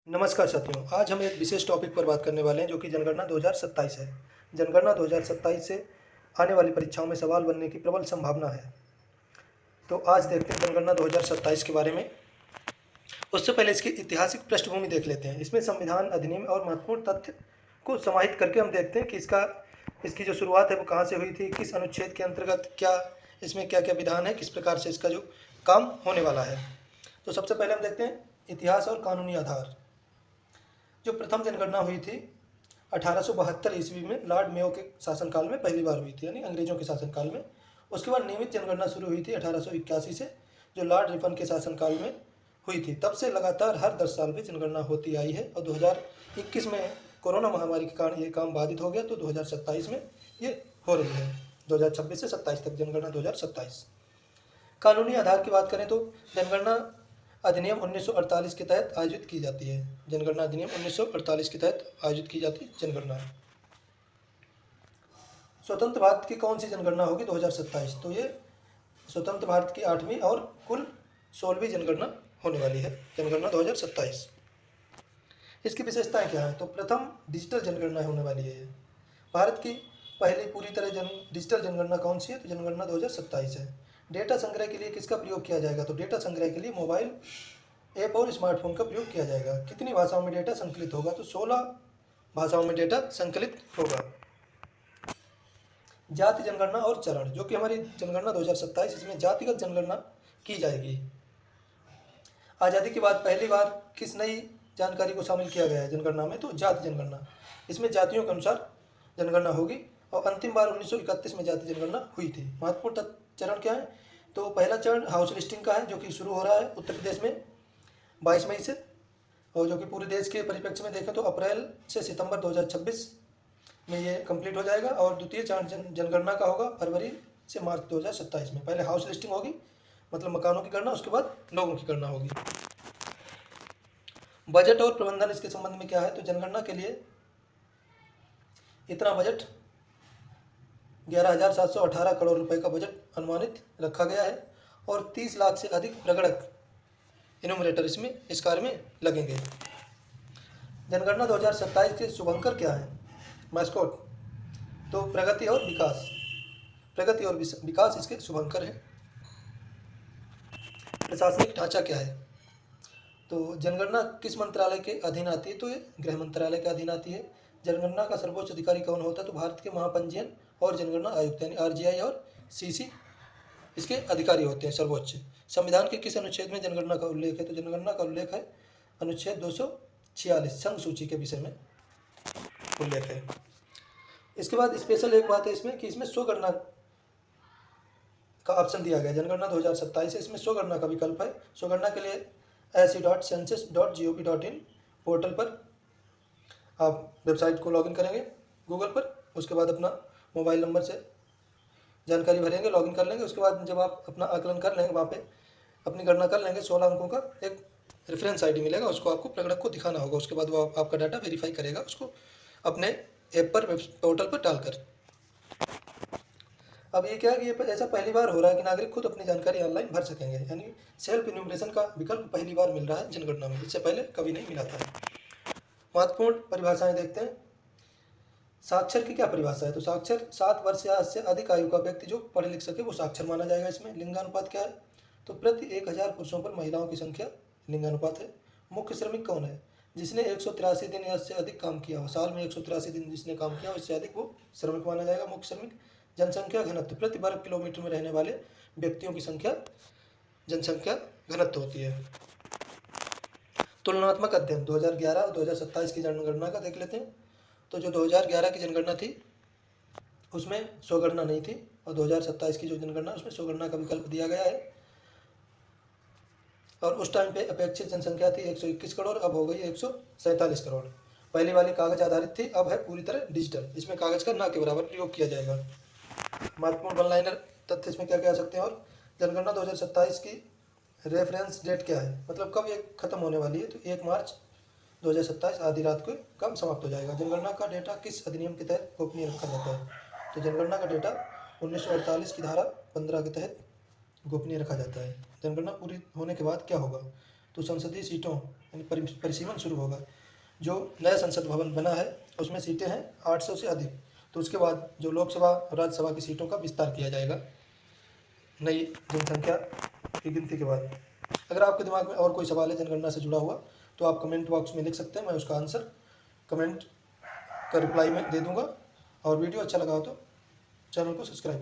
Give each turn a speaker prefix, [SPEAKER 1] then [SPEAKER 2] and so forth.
[SPEAKER 1] नमस्कार साथियों, आज हम एक विशेष टॉपिक पर बात करने वाले हैं जो कि जनगणना 2027 है। जनगणना 2027 से आने वाली परीक्षाओं में सवाल बनने की प्रबल संभावना है। तो आज देखते हैं जनगणना 2027 के बारे में। उससे पहले इसकी ऐतिहासिक पृष्ठभूमि देख लेते हैं। इसमें संविधान अधिनियम और महत्वपूर्ण तथ्य को समाहित करके हम देखते हैं कि इसकी जो शुरुआत है वो कहाँ से हुई थी, किस अनुच्छेद के अंतर्गत, इसमें क्या क्या विधान है, किस प्रकार से इसका जो काम होने वाला है। तो सबसे पहले हम देखते हैं इतिहास और कानूनी आधार। जो प्रथम जनगणना हुई थी 1872 ईस्वी में लॉर्ड मेयो के शासनकाल में पहली बार हुई थी, यानी अंग्रेजों के शासनकाल में। उसके बाद नियमित जनगणना शुरू हुई थी 1881 से, जो लॉर्ड रिपन के शासनकाल में हुई थी। तब से लगातार हर 10 साल में जनगणना होती आई है और 2021 में कोरोना महामारी के कारण ये काम बाधित हो गया, तो 2027 में ये हो रही है। 2026 से 27 तक जनगणना 2027। कानूनी आधार की बात करें तो जनगणना अधिनियम 1948 के तहत आयोजित की जाती है। जनगणना अधिनियम 1948 के तहत आयोजित की जाती है जनगणना। स्वतंत्र भारत की कौन सी जनगणना होगी 2027? तो ये स्वतंत्र भारत की 8वीं और कुल 16वीं जनगणना होने वाली है, जनगणना 2027। इसकी विशेषताएं क्या है? तो प्रथम डिजिटल जनगणना होने वाली है। भारत की पहली पूरी तरह डिजिटल जनगणना कौन सी है? तो जनगणना 2027 है। डेटा संग्रह के लिए किसका प्रयोग किया जाएगा? तो डेटा संग्रह के लिए मोबाइल ऐप और स्मार्टफोन का प्रयोग किया जाएगा। कितनी भाषाओं में डेटा संकलित होगा? तो 16 भाषाओं में डेटा संकलित होगा। जाति जनगणना और चरण, जो कि हमारी जनगणना 2027, इसमें जातिगत जनगणना की जाएगी। आज़ादी के बाद पहली बार किस नई जानकारी को शामिल किया गया है जनगणना में? तो जाति जनगणना। इसमें जातियों के अनुसार जनगणना होगी और अंतिम बार 1931 में जाति जनगणना हुई थी। महत्वपूर्ण चरण क्या है? तो पहला चरण हाउस लिस्टिंग का है, जो कि शुरू हो रहा है उत्तर प्रदेश में 22 मई से, और जो कि पूरे देश के परिप्रेक्ष्य में देखें तो अप्रैल से सितंबर 2026 में ये कंप्लीट हो जाएगा। और द्वितीय चरण जनगणना का होगा फरवरी से मार्च 2027 में। पहले हाउस लिस्टिंग होगी, मतलब मकानों की गणना, उसके बाद लोगों की गणना होगी। बजट और प्रबंधन, इसके संबंध में क्या है? तो जनगणना के लिए इतना बजट 11,718 करोड़ रुपए का बजट अनुमानित रखा गया है और 30 लाख से अधिक प्रगणक इन्यूमरेटर इसमें इस कार्य में लगेंगे। जनगणना 2027 के शुभंकर क्या है? मैस्कॉट तो प्रगति और विकास इसके शुभंकर है। प्रशासनिक ढांचा क्या है? तो जनगणना किस मंत्रालय के अधीन आती है? तो ये गृह मंत्रालय के अधीन आती है। जनगणना का सर्वोच्च अधिकारी कौन होता है? तो भारत के महापंजीयन और जनगणना आयुक्त, यानी RGI और CC इसके अधिकारी होते हैं सर्वोच्च। संविधान के किस अनुच्छेद में जनगणना का उल्लेख है? तो जनगणना का उल्लेख है अनुच्छेद 246, संघ सूची के विषय में उल्लेख है। इसके बाद स्पेशल एक बात है इसमें कि इसमें स्वगणना का ऑप्शन दिया गया है। जनगणना 2027 है, इसमें स्वगणना का विकल्प है। स्वगणना के लिए se.census.gov.in पोर्टल पर आप वेबसाइट को लॉगिन करेंगे गूगल पर, उसके बाद अपना मोबाइल नंबर से जानकारी भरेंगे, लॉगिन कर लेंगे। उसके बाद जब आप अपना आकलन कर लेंगे, वहाँ पे अपनी गणना कर लेंगे, 16 अंकों का एक रेफरेंस ID मिलेगा, उसको आपको प्रगणक को दिखाना होगा। उसके बाद वो आपका डाटा वेरीफाई करेगा, उसको अपने ऐप पर, पोर्टल पर डालकर। अब ये क्या है कि ये ऐसा पहली बार हो रहा है कि नागरिक खुद अपनी जानकारी ऑनलाइन भर सकेंगे, यानी सेल्फ इन्यूमरेशन का विकल्प पहली बार मिल रहा है जनगणना में, इससे पहले कभी नहीं मिला था। महत्वपूर्ण परिभाषाएं देखते हैं। साक्षर की क्या परिभाषा है? तो साक्षर 7 वर्ष या उससे अधिक आयु का व्यक्ति जो पढ़ लिख सके वो साक्षर माना जाएगा इसमें। लिंगानुपात क्या है? तो प्रति 1000 पुरुषों पर महिलाओं की संख्या लिंगानुपात है। मुख्य श्रमिक कौन है? जिसने 183 दिन या उससे अधिक काम किया हो, साल में 183 दिन जिसने काम किया हो, इससे अधिक वो श्रमिक माना जाएगा, मुख्य श्रमिक। जनसंख्या घनत्व, प्रति वर्ग किलोमीटर में रहने वाले व्यक्तियों की संख्या जनसंख्या घनत्व होती है। तुलनात्मक अध्ययन 2011 और 2027 की जनगणना का देख लेते हैं। तो जो 2011 की जनगणना थी उसमें स्वगणना नहीं थी, और 2027 की जो जनगणना उसमें स्वगणना का विकल्प दिया गया है। और उस टाइम पे अपेक्षित जनसंख्या थी 121 करोड़, अब हो गई 147 करोड़। पहले वाली कागज आधारित थी, अब है पूरी तरह डिजिटल, इसमें कागज का ना के बराबर प्रयोग किया जाएगा। महत्वपूर्ण वन लाइनर तथ्य इसमें क्या कह सकते हैं? और जनगणना 2027 की रेफरेंस डेट क्या है, मतलब कब ये खत्म होने वाली है? तो 1 मार्च 2027 आधी रात को कब समाप्त हो जाएगा। जनगणना का डेटा किस अधिनियम के तहत गोपनीय रखा जाता है? तो जनगणना का डेटा 1948 की धारा 15 के तहत गोपनीय रखा जाता है। जनगणना पूरी होने के बाद क्या होगा? तो संसदीय सीटों यानी परिसीमन शुरू होगा। जो नया संसद भवन बना है उसमें सीटें हैं 800 से अधिक, तो उसके बाद जो लोकसभा और राज्यसभा की सीटों का विस्तार किया जाएगा नई जनसंख्या की गिनती के बाद। अगर आपके दिमाग में और कोई सवाल है जनगणना से जुड़ा हुआ तो आप कमेंट बॉक्स में लिख सकते हैं, मैं उसका आंसर कमेंट का रिप्लाई में दे दूंगा। और वीडियो अच्छा लगा हो तो चैनल को सब्सक्राइब